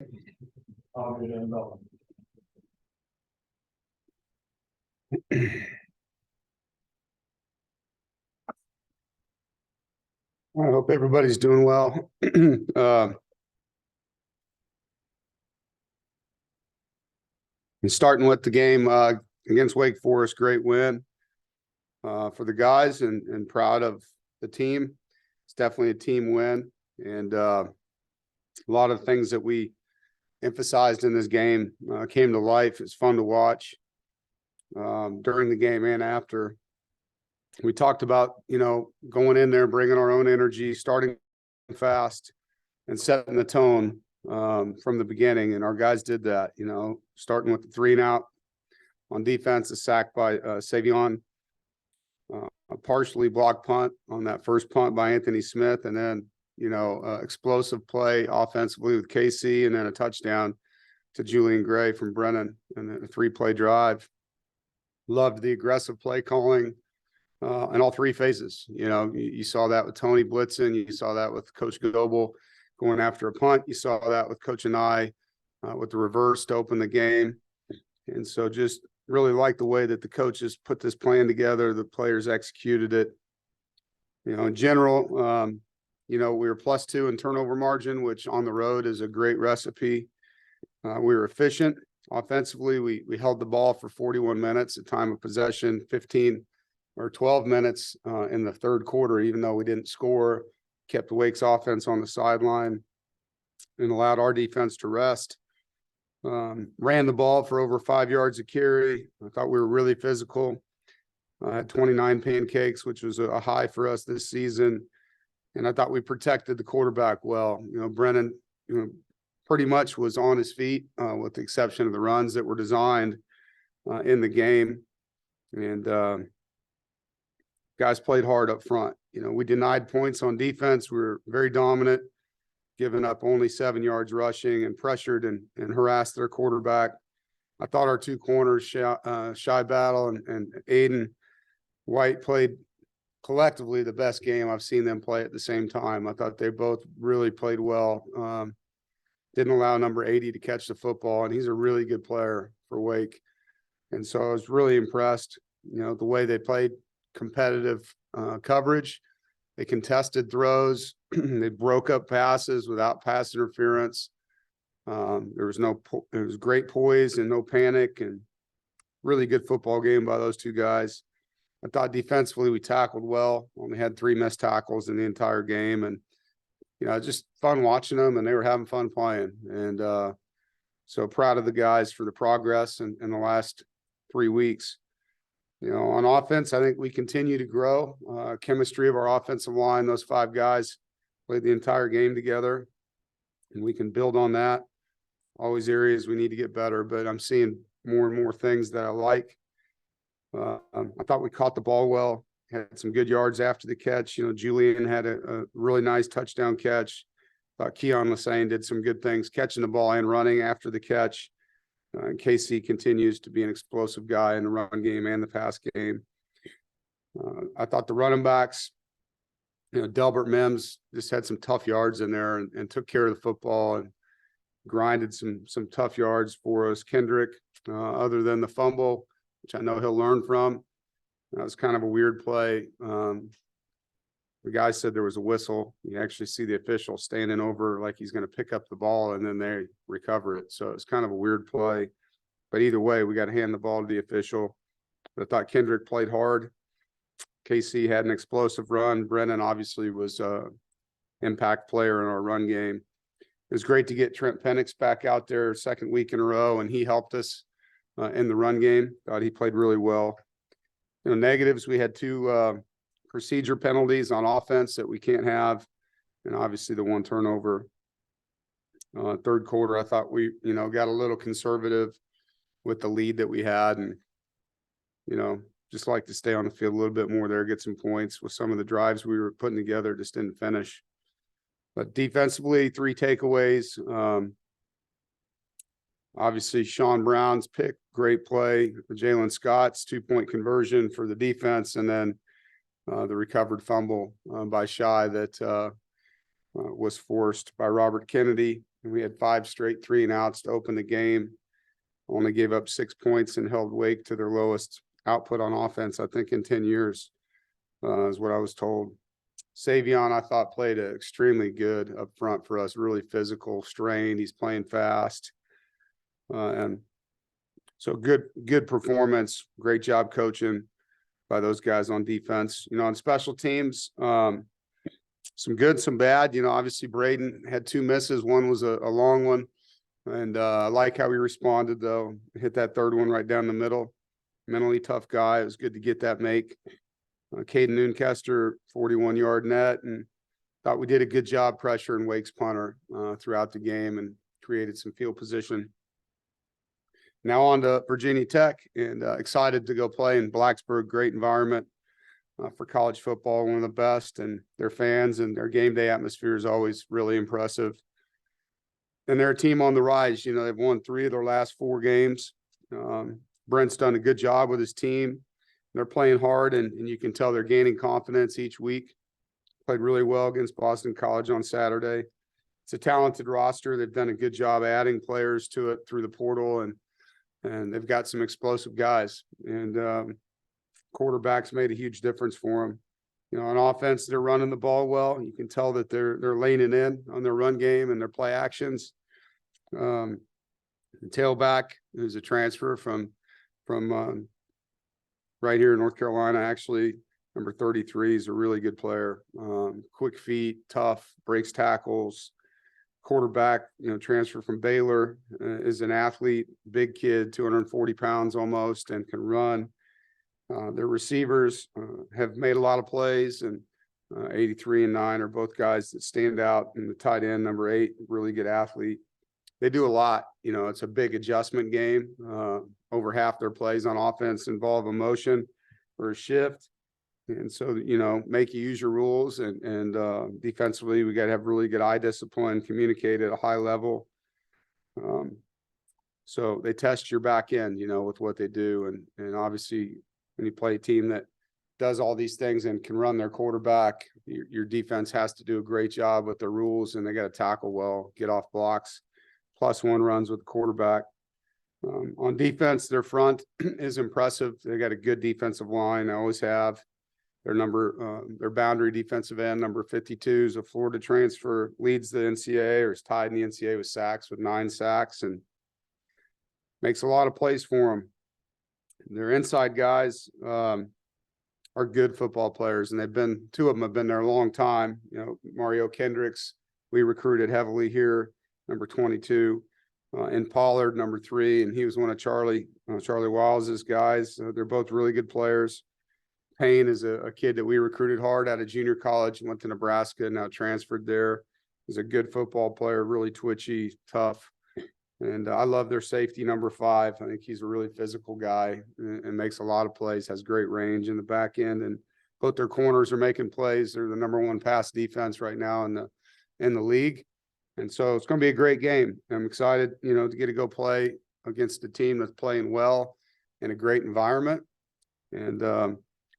I hope everybody's doing well. And starting with the game against Wake Forest, great win for the guys and proud of the team. It's definitely a team win, and a lot of things that we emphasized in this game came to life. It's fun to watch during the game and after. We talked about, going in there, bringing our own energy, starting fast and setting the tone from the beginning. And our guys did that, starting with the 3-and-out on defense, a sack by Savion, a partially blocked punt on that first punt by Anthony Smith. And then, explosive play offensively with KC, and then a touchdown to Julian Gray from Brennan, and then a 3-play drive. Loved the aggressive play calling in all 3 phases. You saw that with Tony blitzing. You saw that with Coach Goebel going after a punt. You saw that with Coach and I with the reverse to open the game. And so just really like the way that the coaches put this plan together. The players executed it. In general, we were +2 in turnover margin, which on the road is a great recipe. We were efficient offensively. We held the ball for 41 minutes at time of possession, 15 or 12 minutes in the third quarter, even though we didn't score, kept Wake's offense on the sideline and allowed our defense to rest. Ran the ball for over 5 yards a carry. I thought we were really physical. Had 29 pancakes, which was a high for us this season. And I thought we protected the quarterback well. Brennan, pretty much was on his feet with the exception of the runs that were designed in the game. And guys played hard up front. We denied points on defense. We were very dominant, giving up only 7 yards rushing, and pressured and harassed their quarterback. I thought our 2 corners, Shy Battle and Aiden White, played collectively the best game I've seen them play at the same time. I thought they both really played well. Didn't allow number 80 to catch the football, and he's a really good player for Wake. And so I was really impressed, the way they played competitive coverage. They contested throws. They broke up passes without pass interference. There was great poise and no panic, and really good football game by those 2 guys. I thought defensively we tackled well. Only had 3 missed tackles in the entire game, and just fun watching them, and they were having fun playing. And so proud of the guys for the progress in the last 3 weeks. On offense, I think we continue to grow. Chemistry of our offensive line, those 5 guys played the entire game together, and we can build on that. Always areas we need to get better, but I'm seeing more and more things that I like. I thought we caught the ball well, had some good yards after the catch. Julian had a really nice touchdown catch. Thought Keon Lassane did some good things catching the ball and running after the catch. And KC continues to be an explosive guy in the run game and the pass game. I thought the running backs, Delbert Mims just had some tough yards in there and took care of the football and grinded some tough yards for us. Kendrick, other than the fumble, which I know he'll learn from, that was kind of a weird play. The guy said there was a whistle. You actually see the official standing over like he's going to pick up the ball, and then they recover it. So it's kind of a weird play. But either way, we got to hand the ball to the official. But I thought Kendrick played hard. KC had an explosive run. Brennan obviously was an impact player in our run game. It was great to get Trent Penix back out there 2nd week in a row, and he helped us in the run game. Thought he played really well. Negatives, we had 2 procedure penalties on offense that we can't have, and obviously the 1 turnover. Third quarter, I thought we, got a little conservative with the lead that we had, and, just like to stay on the field a little bit more there, get some points with some of the drives we were putting together, just didn't finish. But defensively, 3 takeaways. Obviously, Sean Brown's pick, great play. Jaylen Scott's 2-point conversion for the defense, and then the recovered fumble by Shy that was forced by Robert Kennedy. and we had 5 straight 3-and-outs to open the game. Only gave up 6 points and held Wake to their lowest output on offense, I think, in 10 years, is what I was told. Savion, I thought, played extremely good up front for us, really physical, strained. He's playing fast. And so good performance. Great job coaching by those guys on defense. On special teams, some good, some bad. Obviously Braden had 2 misses. One was a long one. And I like how he responded, though. Hit that third one right down the middle. Mentally tough guy. It was good to get that make. Caden Noonkester, 41-yard net, and thought we did a good job pressuring Wake's punter throughout the game and created some field position. Now on to Virginia Tech, and excited to go play in Blacksburg. Great environment for college football, one of the best, and their fans and their game day atmosphere is always really impressive. And they're a team on the rise. They've won 3 of their last 4 games. Brent's done a good job with his team. They're playing hard, and you can tell they're gaining confidence each week. Played really well against Boston College on Saturday. It's a talented roster. They've done a good job adding players to it through the portal, and they've got some explosive guys. And quarterbacks made a huge difference for them. On offense, they're running the ball well. You can tell that they're leaning in on their run game and their play actions. The tailback, who's a transfer from right here in North Carolina, actually, number 33, is a really good player. Quick feet, tough, breaks tackles. Quarterback, transfer from Baylor, is an athlete, big kid, 240 pounds almost, and can run. Their receivers have made a lot of plays, and 83 and 9 are both guys that stand out. And the tight end, number 8, really good athlete. They do a lot. It's a big adjustment game. Over half their plays on offense involve a motion or a shift. And so, make you use your rules, and defensively, we got to have really good eye discipline, communicate at a high level. So they test your back end, with what they do. And obviously, when you play a team that does all these things and can run their quarterback, your defense has to do a great job with the rules, and they got to tackle well, get off blocks, +1 runs with the quarterback. On defense, their front is impressive. They got a good defensive line. They always have. Their boundary defensive end, number 52, is a Florida transfer, leads the NCAA, or is tied in the NCAA with sacks, with 9 sacks, and makes a lot of plays for them. Their inside guys are good football players, and 2 of them have been there a long time. Mario Kendricks, we recruited heavily here, number 22, and Pollard, number 3, and he was one of Charlie Wiles's guys. They're both really good players. Payne is a kid that we recruited hard out of junior college, went to Nebraska, now transferred there. He's a good football player, really twitchy, tough. And I love their safety, number 5. I think he's a really physical guy and makes a lot of plays, has great range in the back end. And both their corners are making plays. They're the number 1 pass defense right now in the league. And so it's going to be a great game. I'm excited, to get to go play against a team that's playing well in a great environment. And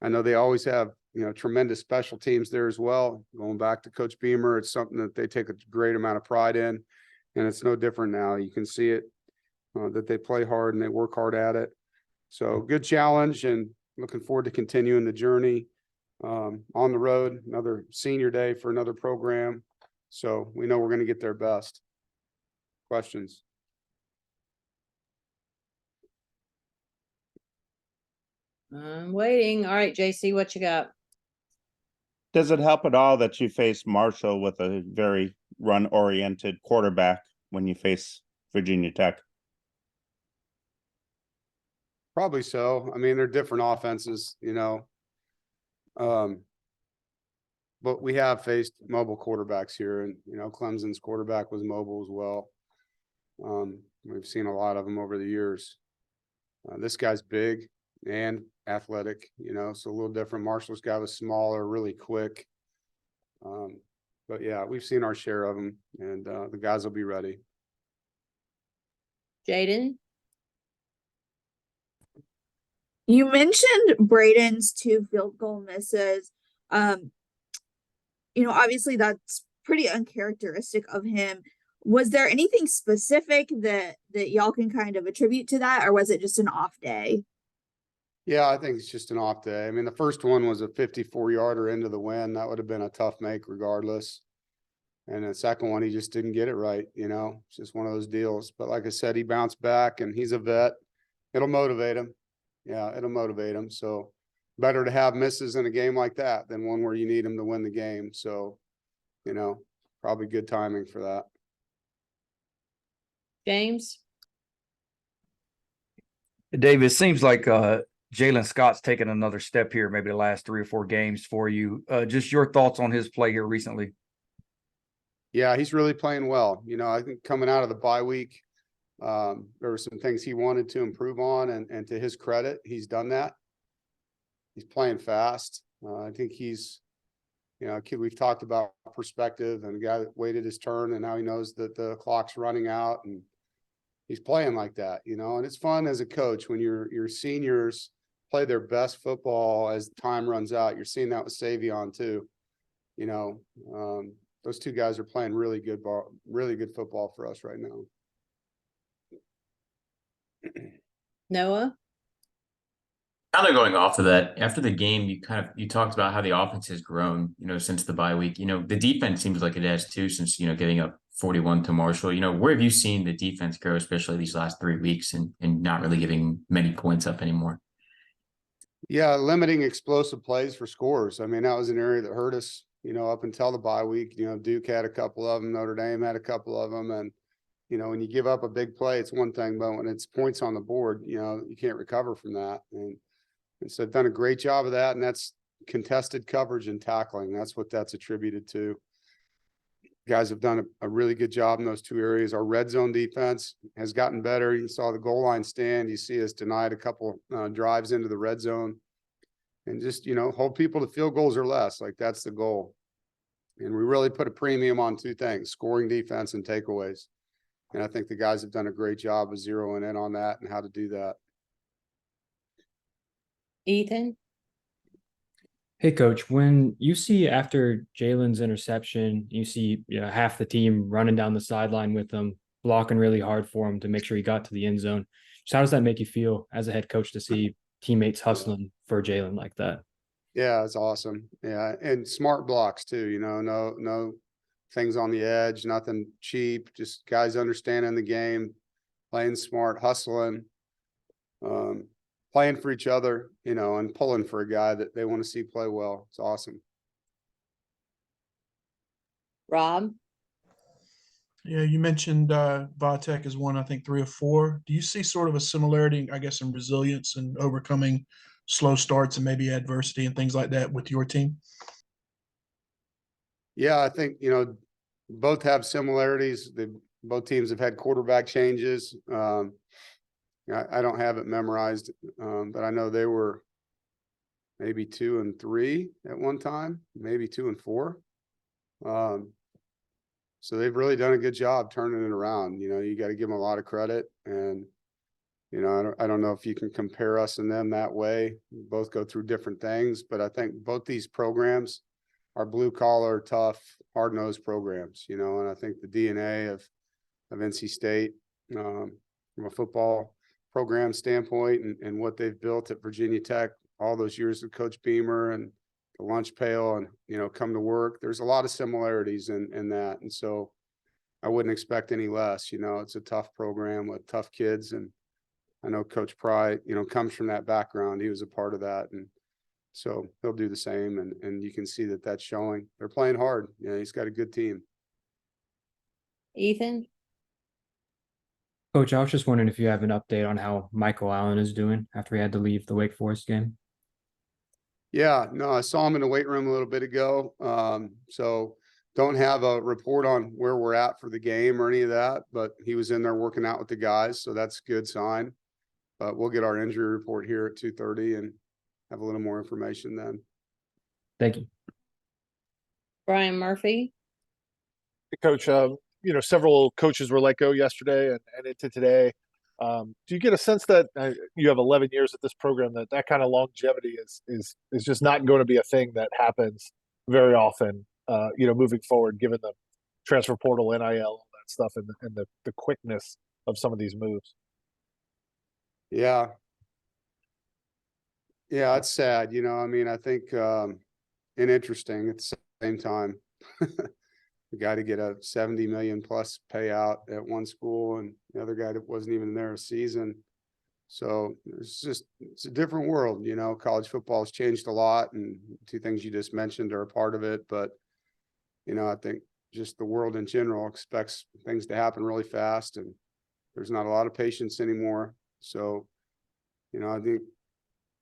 I know they always have, tremendous special teams there as well. Going back to Coach Beamer, it's something that they take a great amount of pride in. And it's no different now. You can see it, that they play hard and they work hard at it. So good challenge, and looking forward to continuing the journey on the road. Another senior day for another program. So we know we're going to get their best. Questions? I'm waiting. All right, JC, what you got? Does it help at all that you face Marshall with a very run-oriented quarterback when you face Virginia Tech? Probably so. I mean, they're different offenses, but we have faced mobile quarterbacks here, and, Clemson's quarterback was mobile as well. We've seen a lot of them over the years. This guy's big and athletic, so a little different. Marshall's guy was smaller, really quick. But yeah, we've seen our share of them, and the guys will be ready. Jayden? You mentioned Braden's 2 field goal misses. Obviously that's pretty uncharacteristic of him. Was there anything specific that y'all can kind of attribute to that, or was it just an off day? Yeah, I think it's just an off day. I mean, the first one was a 54-yarder into the wind. That would have been a tough make regardless. And the second one, he just didn't get it right. It's just one of those deals. But like I said, he bounced back and he's a vet. It'll motivate him. Yeah, it'll motivate him. So better to have misses in a game like that than one where you need him to win the game. So, probably good timing for that. James? Dave, it seems like Jaylen Scott's taken another step here, maybe the last 3 or 4 games for you. Just your thoughts on his play here recently. Yeah, he's really playing well. I think coming out of the bye week, there were some things he wanted to improve on, and to his credit, he's done that. He's playing fast. I think he's, a kid we've talked about perspective, and a guy that waited his turn, and now he knows that the clock's running out, and he's playing like that, and it's fun as a coach when your seniors play their best football as time runs out. You're seeing that with Savion too. Those two guys are playing really good football for us right now. Noah? Kind of going off of that, after the game, you talked about how the offense has grown, since the bye week. The defense seems like it has too, since, getting up 41 to Marshall. Where have you seen the defense grow, especially these last 3 weeks, and not really giving many points up anymore? Yeah, limiting explosive plays for scores. I mean, that was an area that hurt us, up until the bye week. Duke had a couple of them, Notre Dame had a couple of them, and when you give up a big play, it's one thing, but when it's points on the board, you can't recover from that. And so they've done a great job of that, and that's contested coverage and tackling. That's what that's attributed to. Guys have done a really good job in those 2 areas. Our red zone defense has gotten better. You saw the goal line stand. You see us denied a couple drives into the red zone, and just, hold people to field goals or less. Like, that's the goal. And we really put a premium on 2 things: scoring defense and takeaways. And I think the guys have done a great job of zeroing in on that and how to do that. Ethan? Hey, coach, when you see after Jaylen's interception, you see half the team running down the sideline with him, blocking really hard for him to make sure he got to the end zone. So how does that make you feel as a head coach to see teammates hustling for Jaylen like that? Yeah, it's awesome. Yeah, and smart blocks too. No things on the edge, nothing cheap. Just guys understanding the game, playing smart, hustling, playing for each other, and pulling for a guy that they want to see play well. It's awesome. Rob? Yeah, you mentioned Vatek is one, I think 3 or 4. Do you see sort of a similarity, I guess, in resilience and overcoming slow starts and maybe adversity and things like that with your team? Yeah, I think, both have similarities. Both teams have had quarterback changes. I don't have it memorized, but I know they were maybe 2 and 3 at one time, maybe 2 and 4. So they've really done a good job turning it around. You got to give them a lot of credit, and I don't know if you can compare us and them that way. We both go through different things, but I think both these programs are blue collar, tough, hard nosed programs. And I think the DNA of NC State, from a football program standpoint, and what they've built at Virginia Tech, all those years of Coach Beamer and the lunch pail and, come to work. There's a lot of similarities in that. And so I wouldn't expect any less. It's a tough program with tough kids. And I know Coach Pry, comes from that background. He was a part of that. And so he'll do the same. And you can see that that's showing. They're playing hard. He's got a good team. Ethan? Coach, I was just wondering if you have an update on how Michael Allen is doing after he had to leave the Wake Forest game. Yeah, no, I saw him in the weight room a little bit ago. So don't have a report on where we're at for the game or any of that, but he was in there working out with the guys. So that's a good sign. But we'll get our injury report here at 2:30 and have a little more information then. Thank you. Brian Murphy? Coach, several coaches were let go yesterday and into today. Do you get a sense that you have 11 years at this program, that kind of longevity is just not going to be a thing that happens very often, moving forward, given the transfer portal, NIL, all that stuff and the quickness of some of these moves. Yeah. Yeah, it's sad, you know, I mean, I think, and interesting at the same time. The guy to get a 70 million plus payout at one school and the other guy that wasn't even there a season. So it's a different world, you know, college football has changed a lot and two things you just mentioned are a part of it. But, you know, I think just the world in general expects things to happen really fast and there's not a lot of patience anymore. So, you know, I think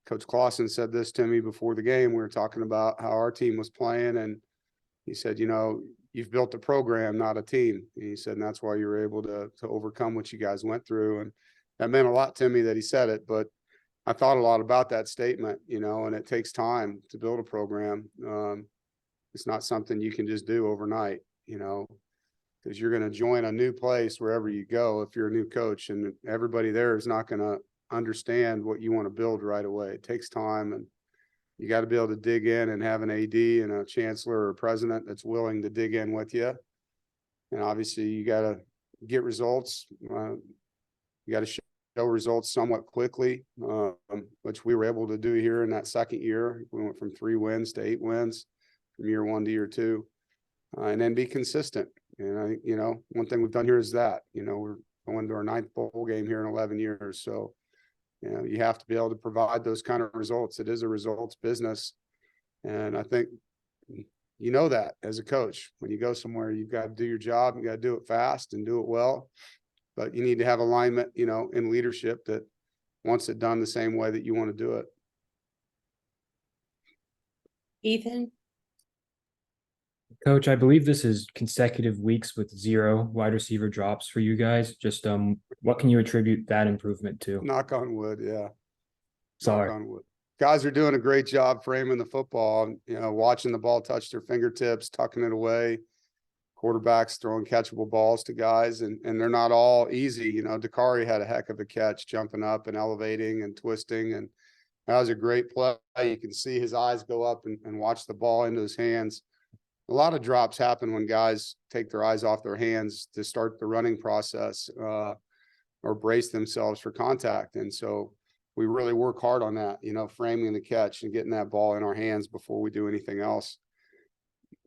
Coach Clausen said this to me before the game. We were talking about how our team was playing and he said, you know, you've built a program, not a team. And he said, and that's why you were able to overcome what you guys went through. And that meant a lot to me that he said it, but I thought a lot about that statement, you know, and it takes time to build a program. It's not something you can just do overnight, you know, because you're going to join a new place wherever you go if you're a new coach and everybody there is not going to understand what you want to build right away. It takes time and you got to be able to dig in and have an AD and a chancellor or a president that's willing to dig in with you. And obviously you got to get results. You got to show results somewhat quickly, which we were able to do here in that second year. We went from 3 wins to 8 wins from year 1 to year 2, and then be consistent. And I think, you know, one thing we've done here is that, you know, we're going to our 9th bowl game here in 11 years. So, you know, you have to be able to provide those kind of results. It is a results business. And I think, you know, that as a coach, when you go somewhere, you've got to do your job, you got to do it fast and do it well. But you need to have alignment, you know, in leadership that wants it done the same way that you want to do it. Ethan? Coach, I believe this is consecutive weeks with 0 wide receiver drops for you guys. Just what can you attribute that improvement to? Knock on wood, yeah. Sorry. Knock on wood. Guys are doing a great job framing the football, you know, watching the ball touch their fingertips, tucking it away. Quarterbacks throwing catchable balls to guys, and they're not all easy. You know, Dakari had a heck of a catch, jumping up and elevating and twisting, and that was a great play. You can see his eyes go up and watch the ball into his hands. A lot of drops happen when guys take their eyes off their hands to start the running process or brace themselves for contact. And so we really work hard on that, you know, framing the catch and getting that ball in our hands before we do anything else.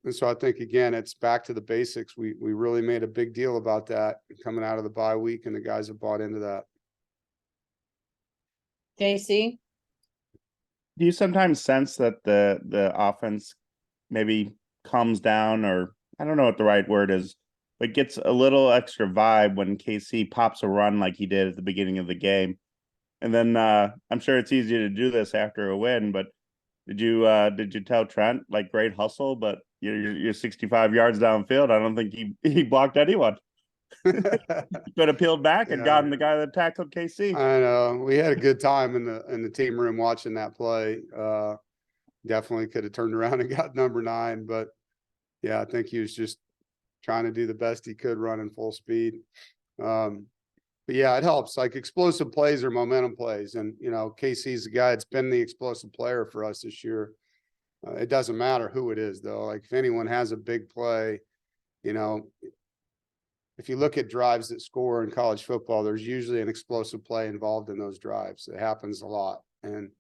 And so I think, again, it's back to the basics. We really made a big deal about that coming out of the bye week, and the guys have bought into that. JC? Do you sometimes sense that the offense maybe calms down, or I don't know what the right word is, but gets a little extra vibe when KC pops a run like he did at the beginning of the game? And then I'm sure it's easy to do this after a win, but did you tell Trent, like, great hustle, but you're 65 yards downfield? I don't think he blocked anyone. Could have peeled back and gotten the guy that tackled KC. I know. We had a good time in the team room watching that play. Definitely could have turned around and got number 9, but yeah, I think he was just trying to do the best he could running full speed. But yeah, it helps. Like, explosive plays or momentum plays. And, you know, KC's the guy that's been the explosive player for us this year. It doesn't matter who it is, though. Like, if anyone has a big play, you know, if you look at drives that score in college football, there's usually an explosive play involved in those drives. It happens a lot. And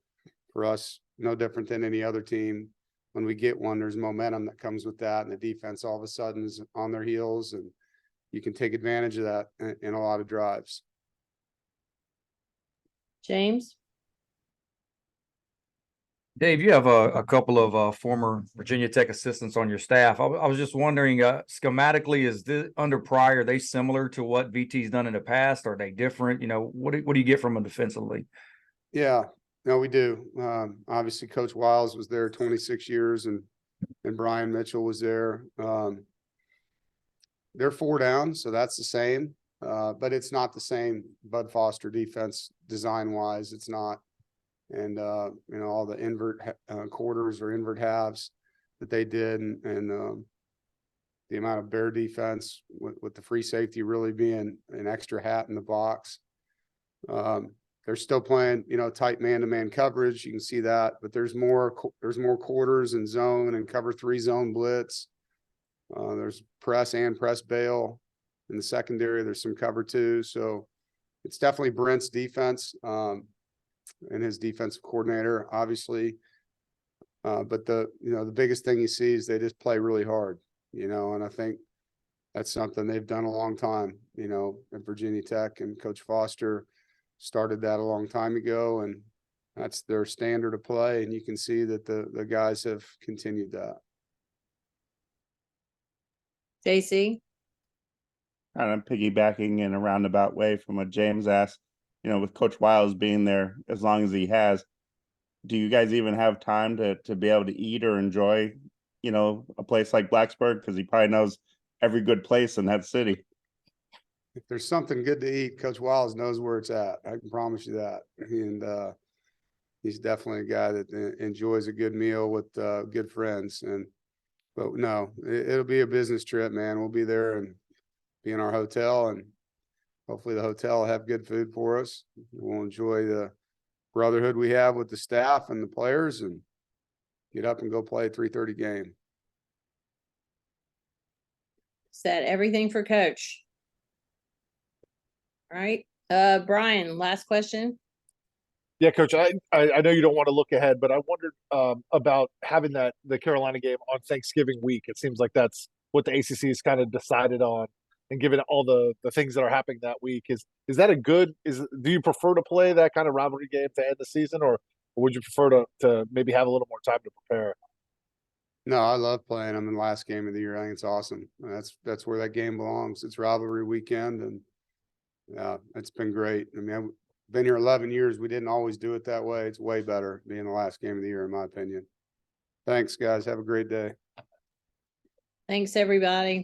for us, no different than any other team. When we get one, there's momentum that comes with that. And the defense all of a sudden is on their heels, and you can take advantage of that in a lot of drives. James? Dave, you have a couple of former Virginia Tech assistants on your staff. I was just wondering, schematically, is this under Pryor, are they similar to what VT's done in the past? Are they different? You know, what do you get from them defensively? Yeah, no, we do. Obviously, Coach Wiles was there 26 years, and Brian Mitchell was there. They're 4 down, so that's the same, but it's not the same Bud Foster defense design-wise. It's not. And, you know, all the invert quarters or invert halves that they did, and the amount of bear defense with the free safety really being an extra hat in the box. They're still playing, you know, tight man-to-man coverage. You can see that, but there's more quarters and zone and cover 3 zone blitz. There's press and press bail. In the secondary, there's some cover too. So it's definitely Brent's defense, and his defensive coordinator, obviously. But the biggest thing you see is they just play really hard, and I think that's something they've done a long time, at Virginia Tech, and Coach Foster started that a long time ago, and that's their standard of play. And you can see that the guys have continued that. JC? Kind of piggybacking in a roundabout way from what James asked, with Coach Wiles being there as long as he has, do you guys even have time to be able to eat or enjoy, a place like Blacksburg? Because he probably knows every good place in that city. If there's something good to eat, Coach Wiles knows where it's at. I can promise you that. And he's definitely a guy that enjoys a good meal with good friends. But no, it'll be a business trip, man. We'll be there and be in our hotel, and hopefully the hotel will have good food for us. We'll enjoy the brotherhood we have with the staff and the players, and get up and go play a 3:30 game. Is that everything for Coach? All right, Brian, last question. Yeah, Coach, I know you don't want to look ahead, but I wondered about having the Carolina game on Thanksgiving week. It seems like that's what the ACC has kind of decided on, and given all the things that are happening that week, is that a good? Do you prefer to play that kind of rivalry game to end the season, or would you prefer to maybe have a little more time to prepare? No, I love playing them in the last game of the year. I think it's awesome. That's where that game belongs. It's rivalry weekend, and yeah, it's been great. I mean, I've been here 11 years. We didn't always do it that way. It's way better being the last game of the year, in my opinion. Thanks, guys. Have a great day. Thanks, everybody.